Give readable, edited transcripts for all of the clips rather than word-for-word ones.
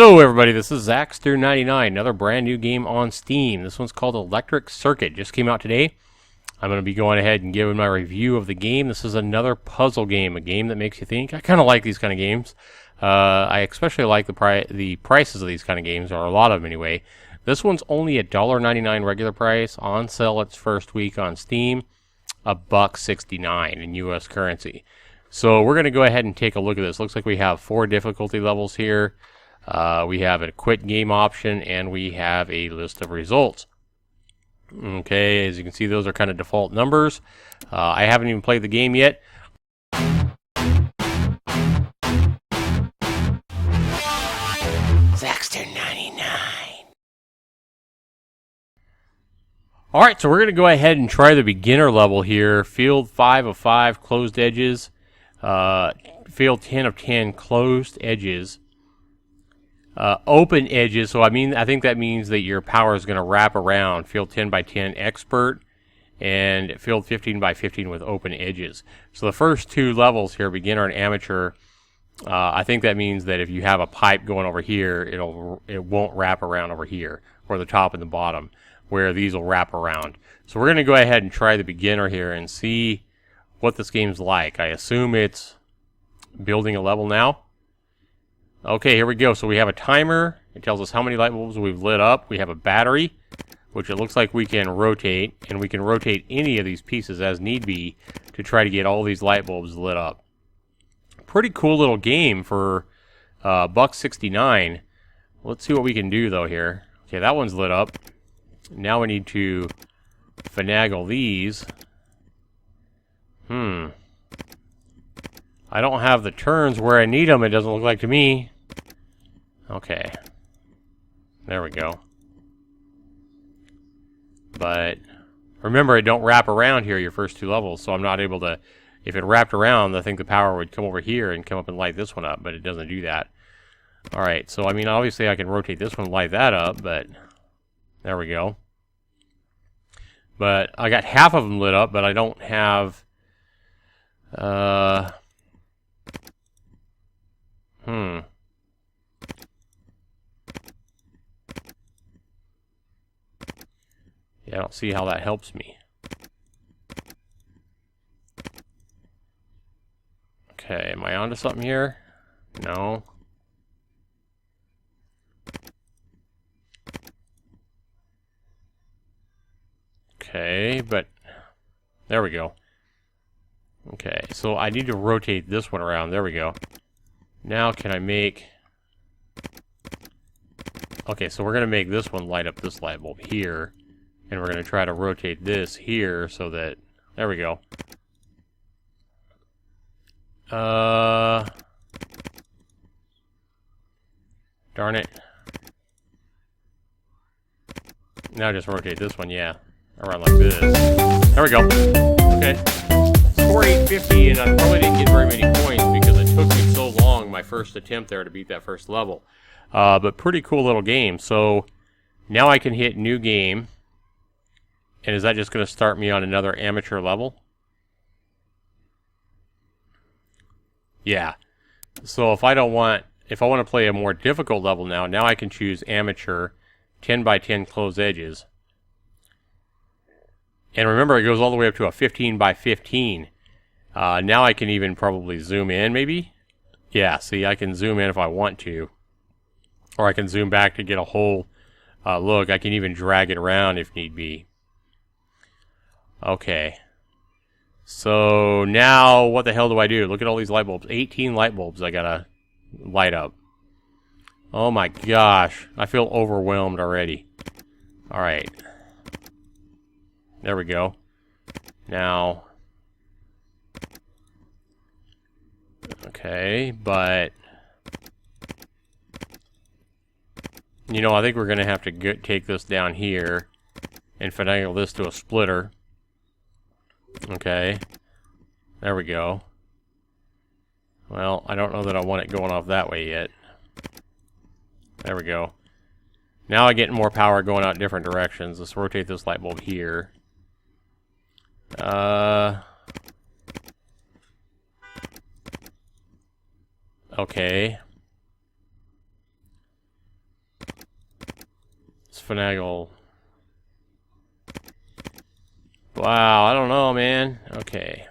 Hello everybody, this is Zaxter99, another brand new game on Steam. This one's called Electric Circuit, just came out today. I'm going to be going ahead and giving my review of the game. This is another puzzle game, a game that makes you think. I kind of like these kind of games. I especially like the prices of these kind of games, or a lot of them anyway. This one's only $1.99 regular price, on sale its first week on Steam, $1.69 in US currency. So we're going to go ahead and take a look at this. Looks like we have 4 difficulty levels here. We have a quit game option, and we have a list of results. Okay, as you can see, those are kind of default numbers. I haven't even played the game yet. Zaxter99. Alright, so we're going to go ahead and try the beginner level here. Field 5 of 5, closed edges. Field 10 of 10, closed edges. Open edges, so I think that means that your power is going to wrap around. Field 10 by 10 expert, and field 15 by 15 with open edges. So the first 2 levels here, beginner and amateur, I think that means that if you have a pipe going over here, it won't wrap around over here, or the top and the bottom, where these will wrap around. So we're going to go ahead and try the beginner here and see what this game's like. I assume it's building a level now. Okay, here we go. So we have a timer. It tells us how many light bulbs we've lit up. We have a battery, which it looks like we can rotate, and we can rotate any of these pieces as need be to try to get all these light bulbs lit up. Pretty cool little game for $1.69. Let's see what we can do though here. Okay, that one's lit up. Now we need to finagle these. I don't have the turns where I need them, it doesn't look like to me. Okay. There we go. But remember, it don't wrap around here your first 2 levels, so I'm not able to... If it wrapped around, I think the power would come over here and come up and light this one up, but it doesn't do that. Alright, so I mean, obviously I can rotate this one and light that up, but... There we go. But I got half of them lit up, but I don't have... Yeah, I don't see how that helps me. Okay, am I onto something here? No. Okay, but there we go. Okay, so I need to rotate this one around. There we go. Now can I make... Okay, so we're going to make this one light up this light bulb here. And we're going to try to rotate this here so that... There we go. Darn it. Now just rotate this one, yeah. Around like this. There we go. Okay. Score 850, and I probably didn't get very many points because it took me so long, my first attempt there, to beat that first level. But pretty cool little game. So now I can hit new game. And is that just going to start me on another amateur level? Yeah. So if I want to play a more difficult level now I can choose amateur, 10 by 10 closed edges. And remember, it goes all the way up to a 15 by 15. Now I can even probably zoom in, maybe? Yeah, see, I can zoom in if I want to. Or I can zoom back to get a whole look. I can even drag it around if need be. Okay. So now what the hell do I do? Look at all these light bulbs. 18 light bulbs I gotta light up. Oh my gosh. I feel overwhelmed already. Alright. There we go. Now. Okay, but... You know, I think we're going to have to take this down here and finagle this to a splitter. Okay. There we go. Well, I don't know that I want it going off that way yet. There we go. Now I get more power going out different directions. Let's rotate this light bulb here. Okay. finagle. Wow, I don't know, man. Okay.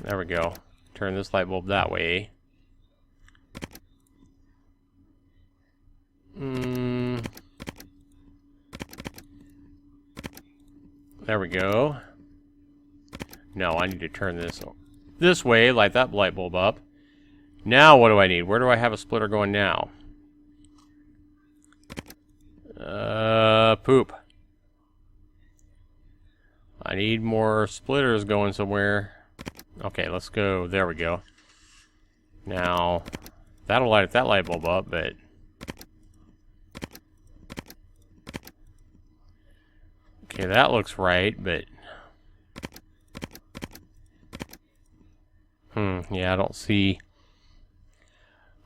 There we go. Turn this light bulb that way. There we go. No, I need to turn this way, light that light bulb up. Now what do I need? Where do I have a splitter going now? Poop. I need more splitters going somewhere. Okay, let's go. There we go. Now, that'll light that light bulb up, but... Okay, that looks right, but... Yeah, I don't see...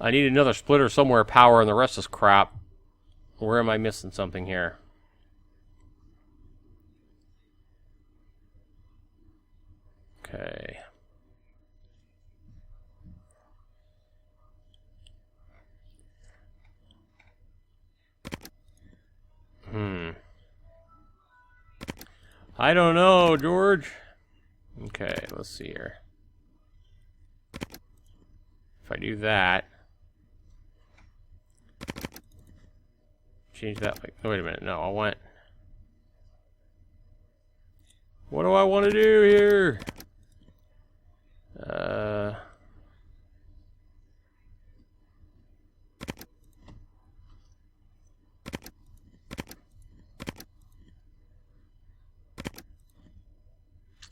I need another splitter somewhere, power, and the rest is crap. Where am I missing something here? Okay. I don't know, George. Okay, let's see here. If I do that... Change that like... Oh, wait a minute. No, I want... What do I want to do here?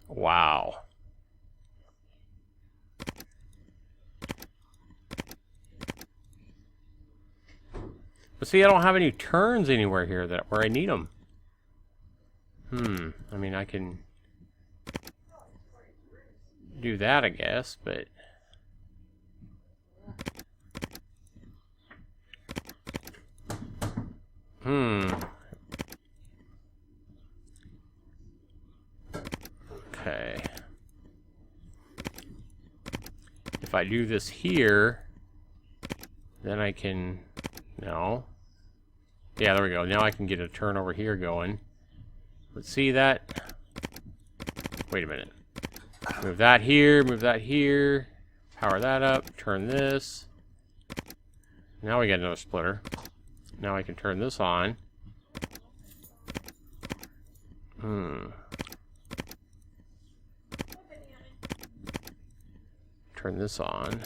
Wow. But see, I don't have any turns anywhere here where I need them. I mean, I can do that, I guess, but... Okay. If I do this here, then I can... No. Yeah, there we go. Now I can get a turn over here going. Let's see that. Wait a minute. Move that here, move that here. Power that up, turn this. Now we got another splitter. Now I can turn this on. Turn this on.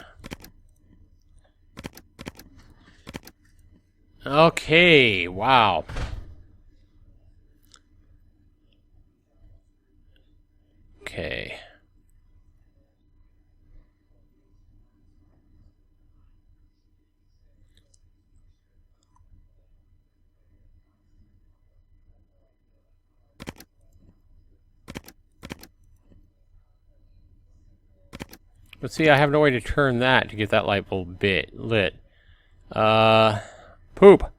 Okay, wow. Okay. But see, I have no way to turn that to get that light bulb lit. Poop.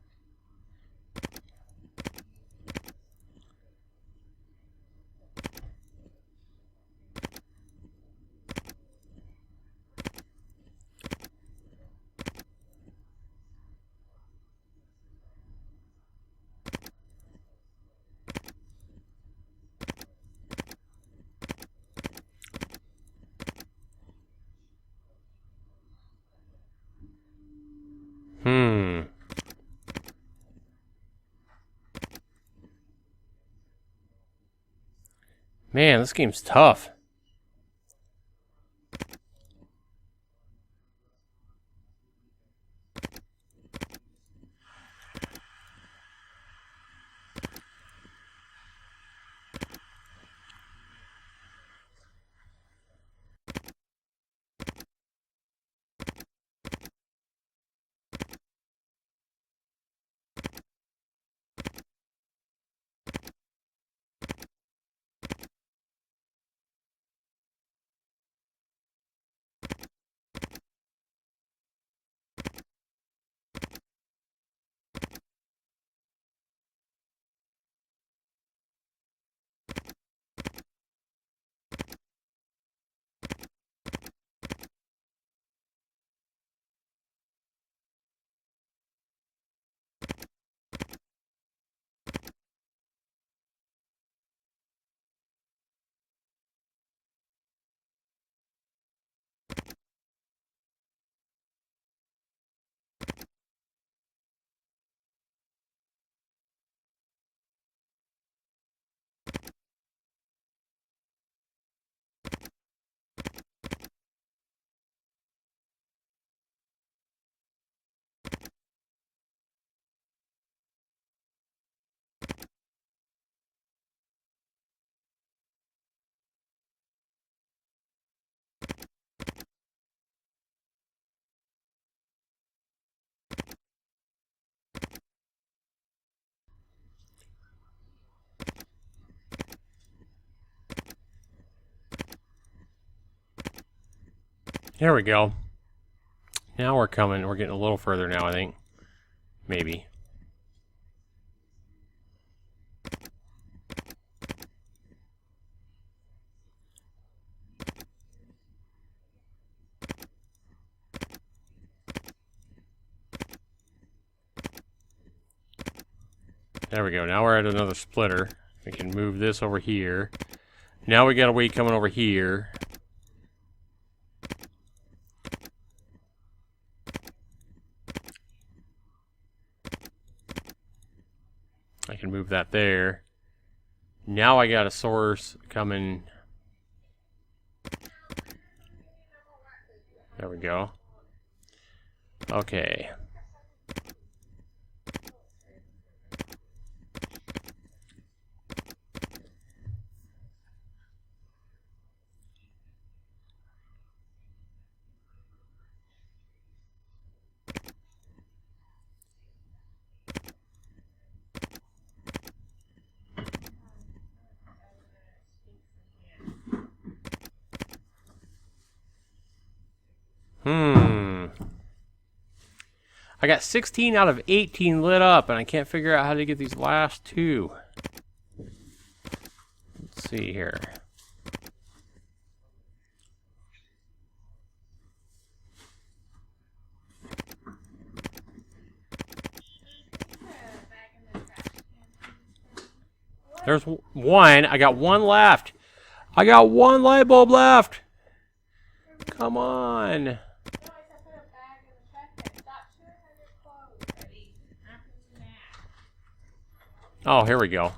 Man, this game's tough. Here we go. Now we're coming. We're getting a little further now, I think. Maybe. There we go. Now we're at another splitter. We can move this over here. Now we got a weight coming over here. I can move that there. Now I got a source coming. There we go. Okay. I got 16 out of 18 lit up, and I can't figure out how to get these last two. Let's see here. There's one. I got one left. I got one light bulb left. Come on. Oh, here we go.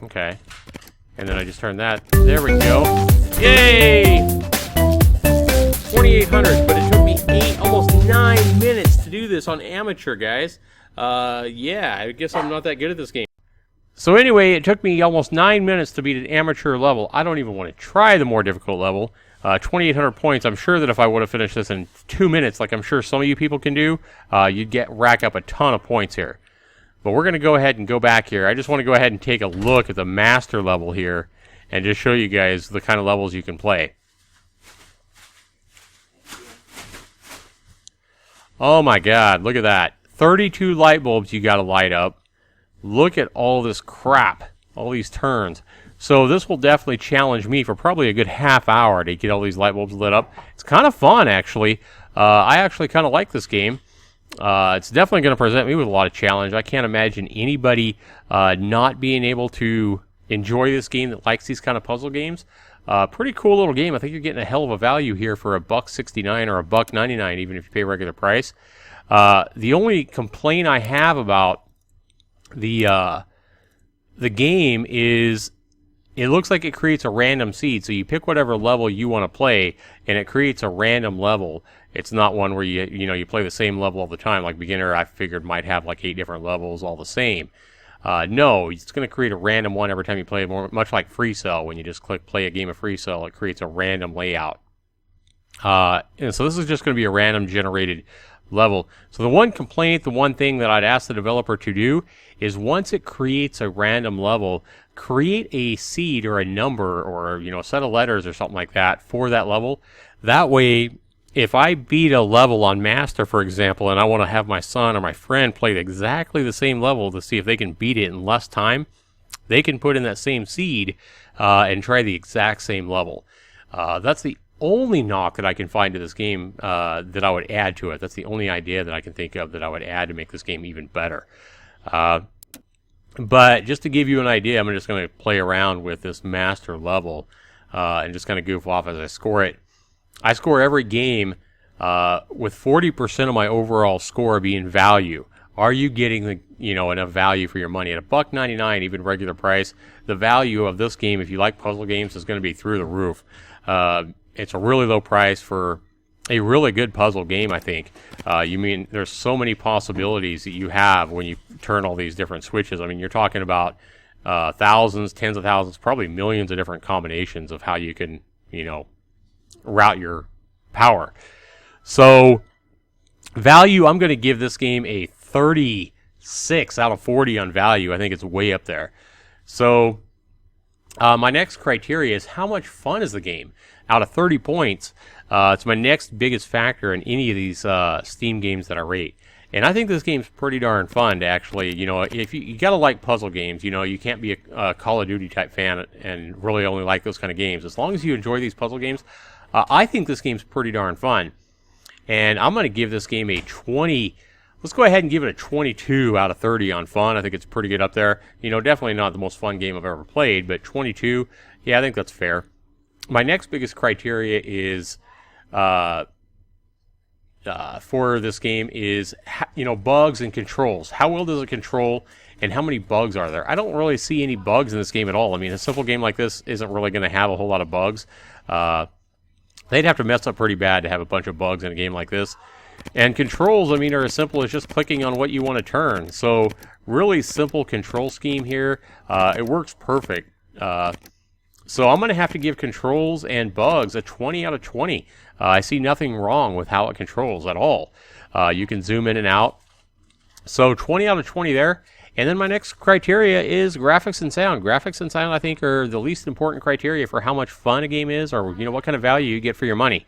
Okay. And then I just turned that. There we go. Yay! 2,800, but it took me almost 9 minutes to do this on amateur, guys. Yeah, I guess I'm not that good at this game. So anyway, it took me almost 9 minutes to beat an amateur level. I don't even want to try the more difficult level. 2,800 points. I'm sure that if I would have finished this in 2 minutes, like I'm sure some of you people can do, you'd rack up a ton of points here. But we're going to go ahead and go back here. I just want to go ahead and take a look at the master level here and just show you guys the kind of levels you can play. Oh my God, look at that. 32 light bulbs you got to light up. Look at all this crap, all these turns. So this will definitely challenge me for probably a good half hour to get all these light bulbs lit up. It's kind of fun, actually. I actually kind of like this game. It's definitely going to present me with a lot of challenge. I can't imagine anybody not being able to enjoy this game that likes these kind of puzzle games. Pretty cool little game. I think you're getting a hell of a value here for $1.69 or $1.99, even if you pay regular price. The only complaint I have about the game is it looks like it creates a random seed. So you pick whatever level you want to play, and it creates a random level. It's not one where you play the same level all the time. Like beginner, I figured might have like 8 different levels all the same. No, it's going to create a random one every time you play, much like Free Cell. When you just click play a game of Free Cell, it creates a random layout. And so this is just going to be a random generated level. So the one complaint, the one thing that I'd ask the developer to do is once it creates a random level, create a seed or a number or a set of letters or something like that for that level. That way, if I beat a level on Master, for example, and I want to have my son or my friend play exactly the same level to see if they can beat it in less time, they can put in that same seed and try the exact same level. That's the only knock that I can find to this game that I would add to it. That's the only idea that I can think of that I would add to make this game even better. But just to give you an idea, I'm just going to play around with this Master level and just kind of goof off as I score it. I score every game with 40% of my overall score being value. Are you getting enough value for your money? At $1.99, even regular price, the value of this game, if you like puzzle games, is going to be through the roof. It's a really low price for a really good puzzle game, I think. There's so many possibilities that you have when you turn all these different switches. I mean, you're talking about thousands, tens of thousands, probably millions of different combinations of how you can, route your power. So value, I'm going to give this game a 36 out of 40 on value. I think it's way up there. So my next criteria is how much fun is the game? Out of 30 points, It's my next biggest factor in any of these Steam games that I rate. And I think this game's pretty darn fun to actually, if you gotta like puzzle games, you can't be a Call of Duty type fan and really only like those kind of games. As long as you enjoy these puzzle games, I think this game's pretty darn fun. And I'm going to give this game a 20. Let's go ahead and give it a 22 out of 30 on fun. I think it's pretty good up there. Definitely not the most fun game I've ever played, but 22, yeah, I think that's fair. My next biggest criteria is for this game is, bugs and controls. How well does it control, and how many bugs are there? I don't really see any bugs in this game at all. I mean, a simple game like this isn't really going to have a whole lot of bugs. They'd have to mess up pretty bad to have a bunch of bugs in a game like this. And controls, are as simple as just clicking on what you want to turn. So, really simple control scheme here. It works perfect. So I'm going to have to give controls and bugs a 20 out of 20. I see nothing wrong with how it controls at all. You can zoom in and out. So 20 out of 20 there. And then my next criteria is graphics and sound. Graphics and sound, I think, are the least important criteria for how much fun a game is, or what kind of value you get for your money.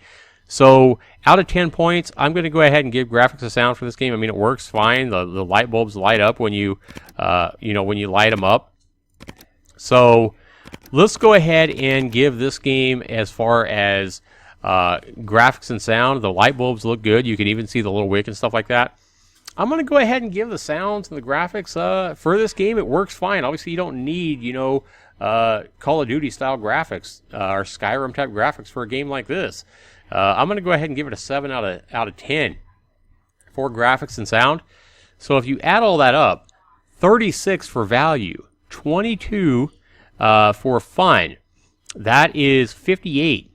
So out of 10 points, I'm going to go ahead and give graphics and sound for this game. It works fine. The light bulbs light up when you light them up. So let's go ahead and give this game, as far as graphics and sound, the light bulbs look good. You can even see the little wick and stuff like that. I'm going to go ahead and give the sounds and the graphics for this game. It works fine. Obviously, you don't need, Call of Duty style graphics or Skyrim type graphics for a game like this. I'm going to go ahead and give it a 7 out of 10 for graphics and sound. So if you add all that up, 36 for value, 22 for fun, that is 58.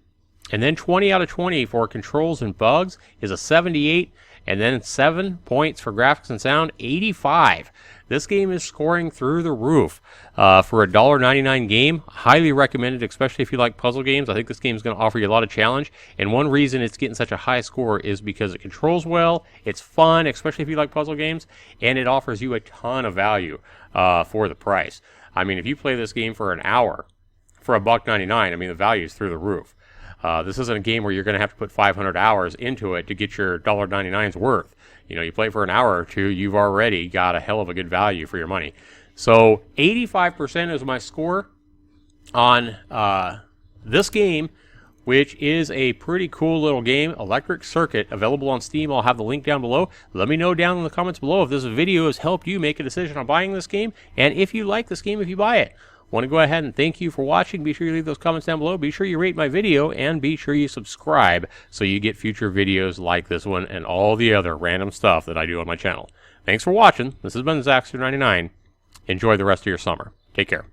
And then 20 out of 20 for controls and bugs is a 78. And then 7 points for graphics and sound, 85. This game is scoring through the roof. For a $1.99 game, highly recommended, especially if you like puzzle games. I think this game is going to offer you a lot of challenge. And one reason it's getting such a high score is because it controls well, it's fun, especially if you like puzzle games, and it offers you a ton of value for the price. If you play this game for an hour for $1.99, the value is through the roof. This isn't a game where you're going to have to put 500 hours into it to get your $1.99's worth. You play for an hour or two, you've already got a hell of a good value for your money. So 85% is my score on this game, which is a pretty cool little game, Electric Circuit, available on Steam. I'll have the link down below. Let me know down in the comments below if this video has helped you make a decision on buying this game, and if you like this game, if you buy it. Want to go ahead and thank you for watching. Be sure you leave those comments down below. Be sure you rate my video, and be sure you subscribe so you get future videos like this one and all the other random stuff that I do on my channel. Thanks for watching. This has been Zaxter99. Enjoy the rest of your summer. Take care.